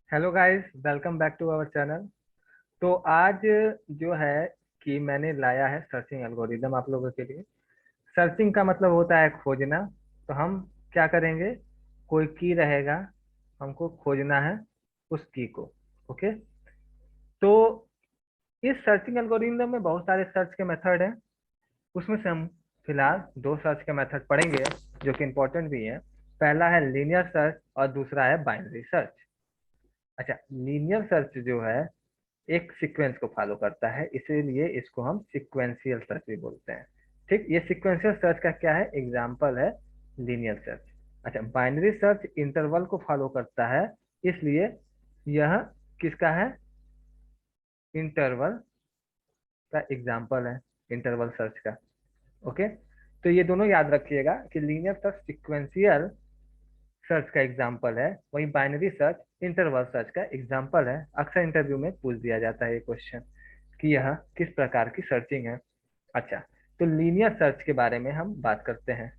Hello guys, welcome back to our channel. तो आज जो है कि मैंने लाया है सर्चिंग एल्गोरिदम आप लोगों के लिए। सर्चिंग का मतलब होता है खोजना। तो हम क्या करेंगे, कोई की रहेगा, हमको खोजना है उस की को। ओके। तो इस सर्चिंग एल्गोरिदम में बहुत सारे सर्च के मेथड हैं। उसमें से हम फिलहाल दो सर्च के मेथड पढ़ेंगे जो कि इंपॉर्टेंट भी है। पहला है लीनियर सर्च और दूसरा है बाइनरी सर्च। अच्छा, लीनियर सर्च जो है एक सीक्वेंस को फॉलो करता है, इसीलिए इसको हम सीक्वेंशियल सर्च भी बोलते हैं। ठीक, ये सीक्वेंशियल सर्च का क्या है, एग्जाम्पल है लीनियर सर्च। अच्छा, बाइनरी सर्च इंटरवल को फॉलो करता है, इसलिए यह किसका है, इंटरवल का एग्जाम्पल है, इंटरवल सर्च का। ओके। तो ये दोनों याद रखिएगा कि लीनियर सर्च सीक्वेंशियल सर्च का एग्जाम्पल है, वहीं बाइनरी सर्च इंटरवल सर्च का एग्जाम्पल है। अक्सर इंटरव्यू में पूछ दिया जाता है ये क्वेश्चन कि यह किस प्रकार की सर्चिंग है। अच्छा, तो लीनियर सर्च के बारे में हम बात करते हैं।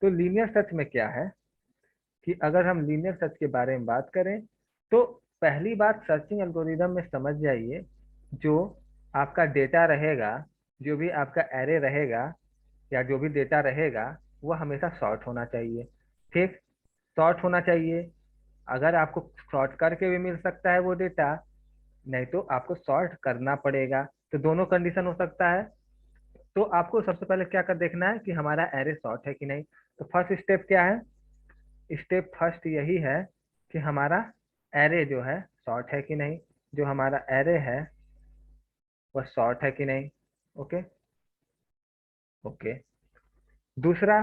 तो लीनियर सर्च में क्या है कि अगर हम लीनियर सर्च के बारे में बात करें तो पहली बात, सर्चिंग एल्गोरिदम में समझ जाइए, जो आपका डेटा रहेगा, जो भी आपका एरे रहेगा या जो भी डेटा रहेगा, वो हमेशा शॉर्ट होना चाहिए। ठीक, शॉर्ट होना चाहिए। अगर आपको शॉर्ट करके भी मिल सकता है वो डेटा, नहीं तो आपको शॉर्ट करना पड़ेगा। तो दोनों कंडीशन हो सकता है। तो आपको सबसे पहले क्या कर देखना है कि हमारा एरे शॉर्ट है कि नहीं। तो फर्स्ट स्टेप क्या है, स्टेप फर्स्ट यही है कि हमारा एरे जो है शॉर्ट है कि नहीं, जो हमारा एरे है वह शॉर्ट है कि नहीं। ओके। ओके। दूसरा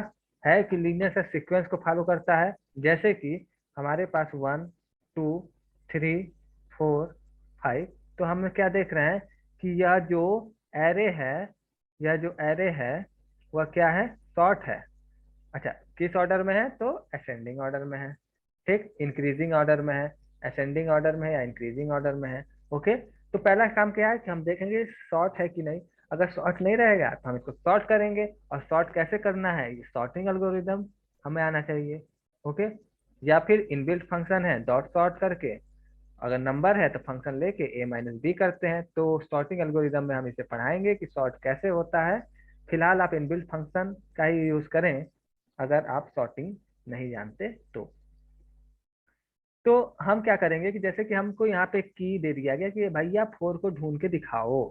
है कि लीनियर से सीक्वेंस को फॉलो करता है, जैसे कि हमारे पास 1 2 3 4 5। तो हम क्या देख रहे हैं कि यह जो एरे है, यह जो एरे है वह क्या है, शॉर्ट है। अच्छा, किस ऑर्डर में है, तो असेंडिंग ऑर्डर में है। ठीक, इंक्रीजिंग ऑर्डर में है, असेंडिंग ऑर्डर में है या इंक्रीजिंग ऑर्डर में है। ओके। तो पहला काम क्या है कि हम देखेंगे शॉर्ट है कि नहीं। अगर शॉर्ट नहीं रहेगा तो हम इसको शॉर्ट करेंगे। और शॉर्ट कैसे करना है, ये शॉर्टिंग एल्गोरिदम हमें आना चाहिए। ओके। या फिर इनबिल्ट फंक्शन है डॉट शॉर्ट करके, अगर नंबर है तो फंक्शन लेके a-b करते हैं। तो सॉर्टिंग एल्गोरिदम में हम इसे पढ़ाएंगे कि सॉर्ट कैसे होता है। फिलहाल आप इनबिल्ट फंक्शन का ही यूज करें अगर आप सॉर्टिंग नहीं जानते तो हम क्या करेंगे कि जैसे कि हमको यहाँ पे की दे दिया गया कि भैया 4 को ढूंढ के दिखाओ,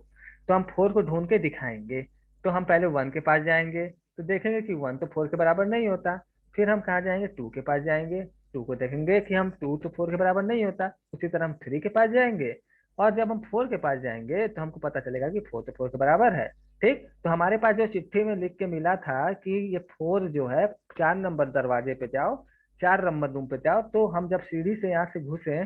तो हम 4 को ढूंढ के दिखाएंगे। तो हम पहले 1 के पास जाएंगे, तो देखेंगे कि 1 तो 4 के बराबर नहीं होता। फिर हम कहाँ जाएंगे, 2 के पास जाएंगे। 2 को देखेंगे कि हम 2 तो 4 के बराबर नहीं होता। उसी तरह हम 3 के पास जाएंगे। और जब हम 4 के पास जाएंगे तो हमको पता चलेगा कि 4 तो 4 के बराबर है। ठीक, तो हमारे पास जो चिट्ठी में लिख के मिला था कि ये 4 जो है, 4 नंबर दरवाजे पे जाओ, 4 नंबर रूम पे जाओ। तो हम जब सीढ़ी से यहाँ से घुसे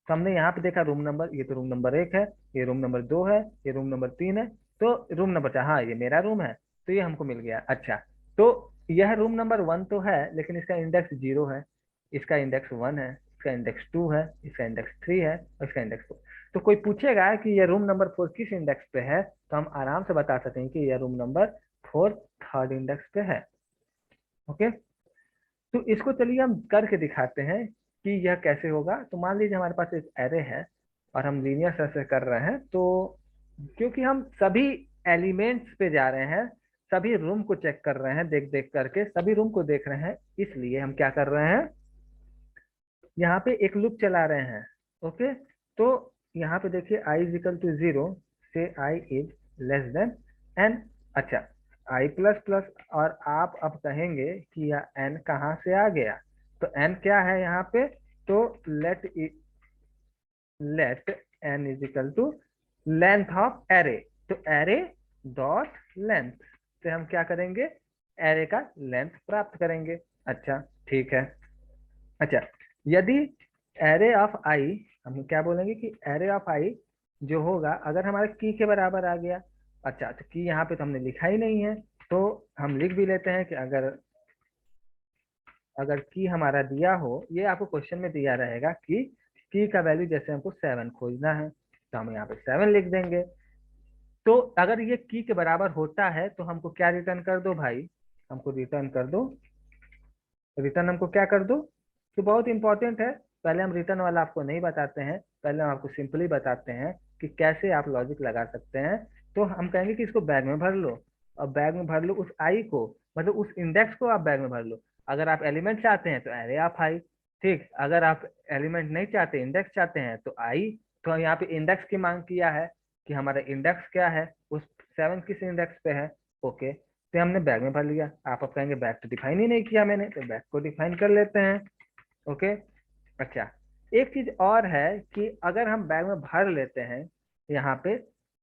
तो हमने यहाँ पे देखा रूम नंबर, ये तो रूम नंबर 1 है, ये रूम नंबर 2 है, ये रूम नंबर 3 है। तो रूम नंबर 4, हाँ ये मेरा रूम है। तो ये हमको मिल गया। अच्छा, तो यह रूम नंबर 1 तो है, लेकिन इसका इंडेक्स 0 है, इसका इंडेक्स 1 है, इसका इंडेक्स 2 है, इसका इंडेक्स 3 है और इसका इंडेक्स 4। तो कोई पूछेगा कि यह रूम नंबर 4 किस इंडेक्स पे है, तो हम आराम से बता सकते हैं कि यह रूम नंबर 4 थर्ड इंडेक्स पे है। ओके। तो इसको चलिए हम करके दिखाते हैं कि यह कैसे होगा। तो मान लीजिए हमारे पास एक एरे है और हम लीनियर सर्च से कर रहे हैं। तो क्योंकि हम सभी एलिमेंट्स पे जा रहे हैं, सभी रूम को चेक कर रहे हैं, देख देख करके सभी रूम को देख रहे हैं, इसलिए हम क्या कर रहे हैं, यहाँ पे एक लूप चला रहे हैं। ओके। तो यहाँ पे देखिए आई इज इक्वल टू 0 से i is less than N. अच्छा, आई प्लस प्लस, और आप अब कहेंगे कि यह एन कहाँ से आ गया। तो एन क्या है यहाँ पे, तो let N is equal to length of array. तो एरे डॉट लेंथ से हम क्या करेंगे, एरे का लेंथ प्राप्त करेंगे। अच्छा, ठीक है। अच्छा, यदि एरे ऑफ आई, हम क्या बोलेंगे कि एरे ऑफ आई जो होगा अगर हमारे की के बराबर आ गया। अच्छा, तो की यहाँ पे तो हमने लिखा ही नहीं है, तो हम लिख भी लेते हैं कि अगर अगर की हमारा दिया हो, ये आपको क्वेश्चन में दिया रहेगा कि की का वैल्यू जैसे हमको 7 खोजना है, तो हम यहाँ पे 7 लिख देंगे। तो अगर ये की के बराबर होता है तो हमको क्या रिटर्न कर दो भाई, हमको रिटर्न कर दो रिटर्न हमको क्या कर दो। तो बहुत इंपॉर्टेंट है, पहले हम रिटर्न वाला आपको नहीं बताते हैं, पहले हम आपको सिंपली बताते हैं कि कैसे आप लॉजिक लगा सकते हैं। तो हम कहेंगे कि इसको बैग में भर लो, और बैग में भर लो उस आई को, मतलब उस इंडेक्स को आप बैग में भर लो। अगर आप एलिमेंट चाहते हैं तो अरे आप आई, ठीक। अगर आप एलिमेंट नहीं चाहते, इंडेक्स चाहते हैं तो आई। तो यहाँ पे इंडेक्स की मांग किया है कि हमारा इंडेक्स क्या है, उस 7 किस इंडेक्स पे है। ओके, तो हमने बैग में भर लिया। आप अब कहेंगे बैग तो डिफाइन ही नहीं किया मैंने, तो बैग को डिफाइन कर लेते हैं। ओके। अच्छा, एक चीज और है कि अगर हम बैग में भर लेते हैं यहाँ पे,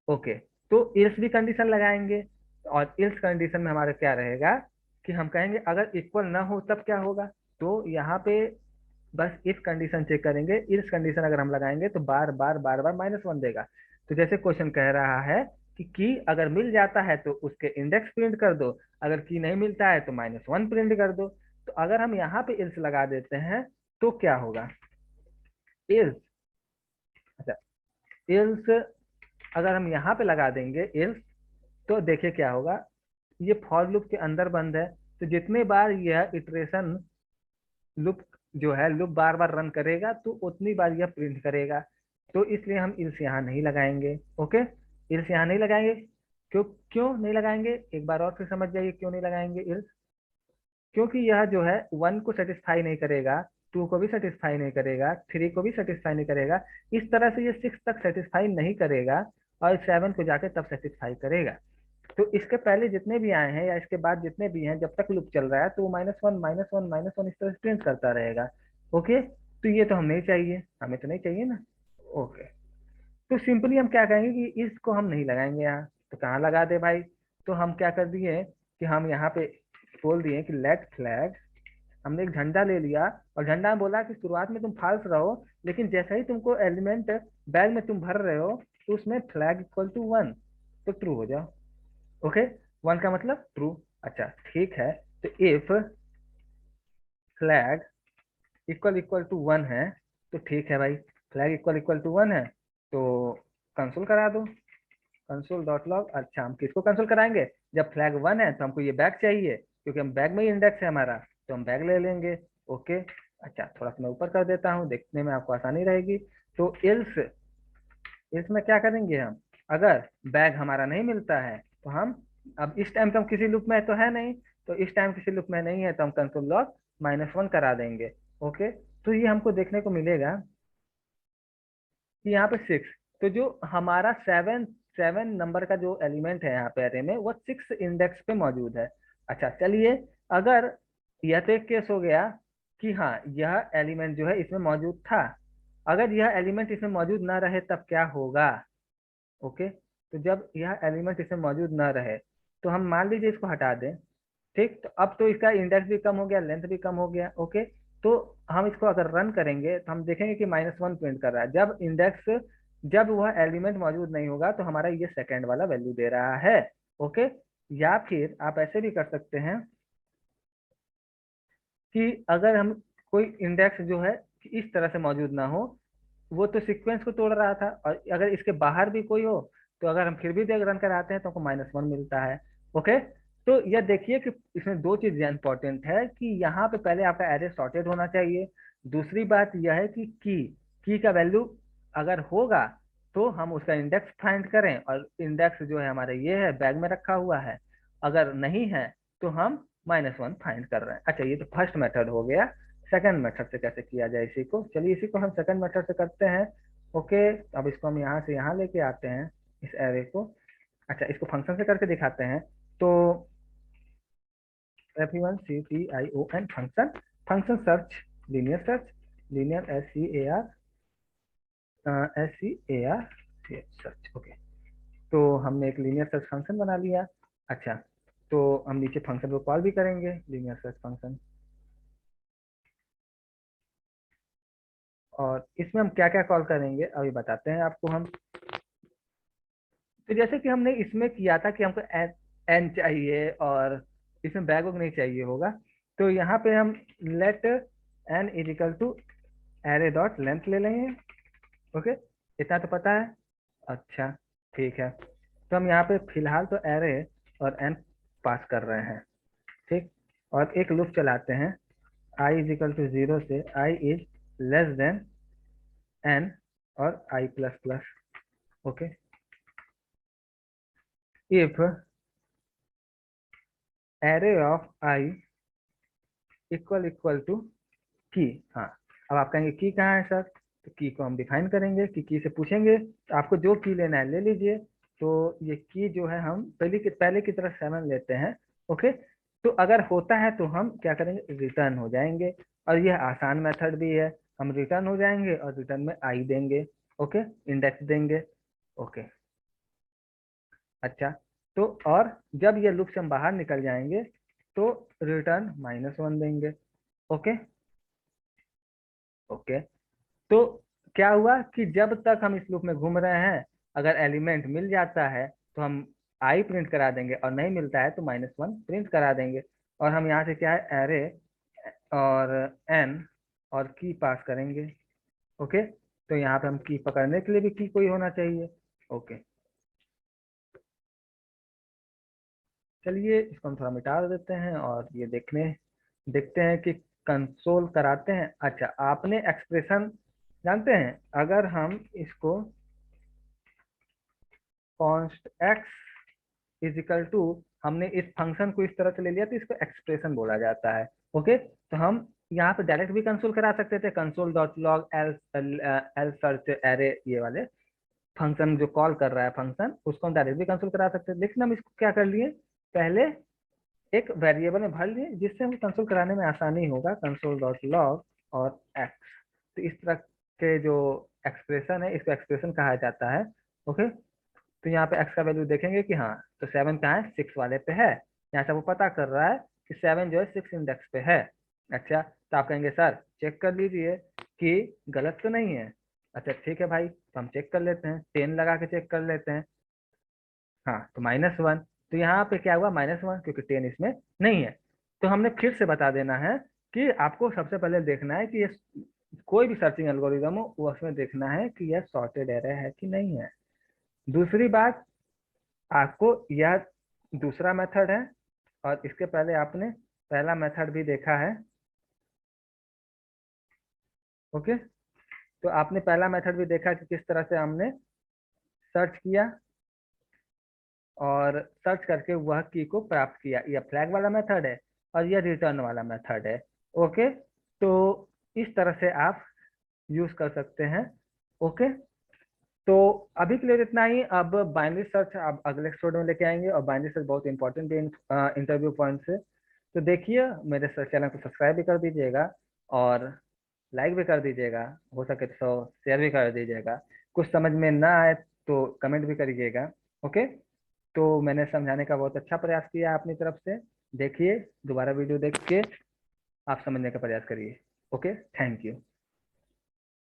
ओके, तो इल्स भी कंडीशन लगाएंगे। और इल्स कंडीशन में हमारा क्या रहेगा कि हम कहेंगे अगर इक्वल ना हो तब क्या होगा। तो यहाँ पे बस इफ कंडीशन चेक करेंगे, इल्स कंडीशन अगर हम लगाएंगे तो बार बार बार बार -1 देगा। तो जैसे क्वेश्चन कह रहा है कि की अगर मिल जाता है तो उसके इंडेक्स प्रिंट कर दो, अगर की नहीं मिलता है तो -1 प्रिंट कर दो। तो अगर हम यहाँ पे इल्स लगा देते हैं तो क्या होगा, इल्स, अच्छा, इल्स अगर हम यहाँ पे लगा देंगे इल्स, तो देखिए क्या होगा। ये फॉर लूप के अंदर बंद है, तो जितने बार यह इटरेशन लूप जो है लूप बार बार रन करेगा तो उतनी बार यह प्रिंट करेगा। तो इसलिए हम इल्स यहाँ नहीं लगाएंगे। ओके, इल्स यहाँ नहीं लगाएंगे। क्यों, क्यों नहीं लगाएंगे, एक बार और फिर समझ जाइए क्यों नहीं लगाएंगे इल्स। क्योंकि यह जो है 1 को सेटिस्फाई नहीं करेगा, 2 को भी सेटिस्फाई नहीं करेगा, 3 को भी सेटिस्फाई नहीं करेगा, इस तरह से ये 6 तक सेटिस्फाई नहीं करेगा, और 7 को जाके तब सेटिस्फाई करेगा। तो इसके पहले जितने भी आए हैं या इसके बाद जितने भी हैं, जब तक लूप चल रहा है तो वो -1 -1 -1 इस तरह से प्रिंट करता रहेगा। ओके, तो ये तो हम नहीं चाहिए, हमें तो नहीं चाहिए ना। ओके, तो सिंपली हम क्या कहेंगे कि इसको हम नहीं लगाएंगे यहाँ। तो कहाँ लगा दे भाई, तो हम क्या कर दिए कि हम यहाँ पे बोल दिए कि लेट फ्लैग, हमने एक झंडा ले लिया, और झंडा में बोला कि शुरुआत में तुम फाल्स रहो, लेकिन जैसे ही तुमको एलिमेंट बैग में तुम भर रहे हो तो उसमें फ्लैग इक्वल टू 1, तो ट्रू हो जाओ। ओके, 1 का मतलब ट्रू। अच्छा ठीक है, तो if flag equal equal to 1 है, तो ठीक है भाई, फ्लैग इक्वल इक्वल टू 1 है, तो कंसोल करा दो, कंसोल डॉट लॉग। अच्छा, हम किसको कंसोल कराएंगे, जब फ्लैग 1 है तो हमको ये बैग चाहिए, क्योंकि हम बैग में ही इंडेक्स है हमारा, तो हम बैग ले लेंगे। ओके, अच्छा थोड़ा सा मैं ऊपर कर देता हूँ, देखने में आपको आसानी रहेगी। तो इल्स, इसमें क्या करेंगे हम, अगर बैग हमारा नहीं मिलता है तो हम, अब इस टाइम तो हम किसी लूप में तो है नहीं, तो इस टाइम किसी लूप में नहीं है तो हम कंसोल लॉग -1 करा देंगे। ओके, तो ये हमको देखने को मिलेगा कि यहाँ पे 6, तो जो हमारा 7 नंबर का जो एलिमेंट है यहाँ पे अरे में, वो 6 इंडेक्स पे मौजूद है। अच्छा चलिए, अगर यह तो एक केस हो गया कि हाँ यह एलिमेंट जो है इसमें मौजूद था, अगर यह एलिमेंट इसमें मौजूद ना रहे तब क्या होगा। ओके, तो जब यह एलिमेंट इसमें मौजूद ना रहे तो हम मान लीजिए इसको हटा दें, ठीक। तो अब तो इसका इंडेक्स भी कम हो गया, लेंथ भी कम हो गया। ओके, तो हम इसको अगर रन करेंगे तो हम देखेंगे कि -1 प्रिंट कर रहा है, जब इंडेक्स, जब वह एलिमेंट मौजूद नहीं होगा तो हमारा ये सेकंड वाला वैल्यू दे रहा है। ओके, या फिर आप ऐसे भी कर सकते हैं कि अगर हम कोई इंडेक्स जो है कि इस तरह से मौजूद ना हो, वो तो सीक्वेंस को तोड़ रहा था, और अगर इसके बाहर भी कोई हो तो अगर हम फिर भी देख रन कराते हैं तो हमको -1 मिलता है। ओके, तो यह देखिए कि इसमें दो चीजें इंपॉर्टेंट है कि यहाँ पे पहले आपका एरे सॉर्टेड होना चाहिए। दूसरी बात यह है कि की का वैल्यू अगर होगा तो हम उसका इंडेक्स फाइंड करें, और इंडेक्स जो है हमारे ये है बैग में रखा हुआ है, अगर नहीं है तो हम -1 फाइंड कर रहे हैं। अच्छा, ये तो फर्स्ट मेथड हो गया। सेकंड मेथड से कैसे किया जाए इसी को, चलिए इसी को हम सेकंड मेथड से करते हैं। ओके, अब इसको हम यहाँ से यहाँ लेके आते हैं इस एरे को। अच्छा, इसको फंक्शन से करके दिखाते हैं। तो FUNCTION function, function search, linear search, linear SCAR search. Okay, तो हमने एक लीनियर सर्च फंक्शन बना लिया। अच्छा, तो हम नीचे फंक्शन को कॉल भी करेंगे, लीनियर सर्च फंक्शन। और इसमें हम क्या क्या कॉल करेंगे अभी बताते हैं आपको हम। तो जैसे कि हमने इसमें किया था कि हमको एन चाहिए और इसमें बैग वैग नहीं चाहिए होगा, तो यहाँ पे हम let N is equal to array dot length ले लेंगे। ओके, इतना तो पता है। अच्छा ठीक है, तो हम यहाँ पे फिलहाल तो एरे और एन पास कर रहे हैं, ठीक। और एक लूप चलाते हैं, आई इज इक्वल टू 0 से i is less than n और i plus plus. Okay, if array of i equal to key. हाँ, अब आप कहेंगे की कहाँ है सर, तो की को हम डिफाइन करेंगे कि की से पूछेंगे तो आपको जो की लेना है ले लीजिए। तो ये की जो है हम पहले की तरह 7 लेते हैं। ओके, तो अगर होता है तो हम क्या करेंगे, रिटर्न हो जाएंगे। और यह आसान मेथड भी है, हम रिटर्न हो जाएंगे और रिटर्न में आई देंगे। ओके, इंडेक्स देंगे। ओके, अच्छा, तो और जब ये लूप से हम बाहर निकल जाएंगे तो रिटर्न -1 देंगे। ओके, ओके, तो क्या हुआ कि जब तक हम इस लूप में घूम रहे हैं, अगर एलिमेंट मिल जाता है तो हम आई प्रिंट करा देंगे, और नहीं मिलता है तो -1 प्रिंट करा देंगे। और हम यहाँ से क्या है, एरे और एन और की पास करेंगे। ओके, तो यहाँ पे हम की पकड़ने के लिए भी की कोई होना चाहिए। ओके, चलिए इसको हम थोड़ा मिटा देते हैं और ये देखते हैं कि कंसोल कराते हैं। अच्छा, आपने एक्सप्रेशन जानते हैं, अगर हम इसको const X is equal to, हमने इस फंक्शन को इस तरह से ले लिया तो इसको एक्सप्रेशन बोला जाता है। ओके, तो हम यहाँ पे डायरेक्ट भी कंसोल करा सकते थे, console dot log L L search array, ये वाले फंक्शन जो कॉल कर रहा है फंक्शन, उसको हम डायरेक्ट भी कंसोल करा सकते हैं। लेकिन हम इसको क्या कर लिए, पहले एक वेरिएबल में भर लिए जिससे हम कंसोल कराने में आसानी होगा, कंसोल डॉट लॉग और एक्स। तो इस तरह के जो एक्सप्रेशन है इसको एक्सप्रेशन कहा जाता है। ओके, तो यहाँ पे एक्स का वैल्यू देखेंगे कि हाँ, तो 7 कहाँ है, 6 वाले पे है। यहाँ से वो पता कर रहा है कि 7 जो है 6 इंडेक्स पे है। अच्छा, तो आप कहेंगे सर चेक कर लीजिए कि गलत तो नहीं है। अच्छा ठीक है भाई, तो हम चेक कर लेते हैं, 10 लगा के चेक कर लेते हैं। हाँ, तो -1, तो यहाँ पे क्या हुआ, -1, क्योंकि 10 इसमें नहीं है। तो हमने फिर से बता देना है कि आपको सबसे पहले देखना है कि ये कोई भी सर्चिंग एल्गोरिदम हो, वो उसमें देखना है कि यह सॉर्टेड एरे है कि नहीं है। दूसरी बात, आपको यह दूसरा मेथड है, और इसके पहले आपने पहला मेथड भी देखा है। ओके, तो आपने पहला मेथड भी देखा कि किस तरह से हमने सर्च किया और सर्च करके वह की को प्राप्त किया। यह फ्लैग वाला मेथड है और यह रिटर्न वाला मेथड है। ओके, तो इस तरह से आप यूज कर सकते हैं। ओके, तो अभी के लिए इतना ही। अब बाइनरी सर्च आप अगले एपिसोड में लेके आएंगे, और बाइनरी सर्च बहुत इंपॉर्टेंट है इंटरव्यू पॉइंट से। तो देखिए, मेरे चैनल को सब्सक्राइब भी कर दीजिएगा और लाइक भी कर दीजिएगा, हो सके तो शेयर भी कर दीजिएगा। कुछ समझ में ना आए तो कमेंट भी करिएगा। ओके, तो मैंने समझाने का बहुत अच्छा प्रयास किया अपनी तरफ से। देखिए, दोबारा वीडियो देख के आप समझने का प्रयास करिए। Okay, thank you.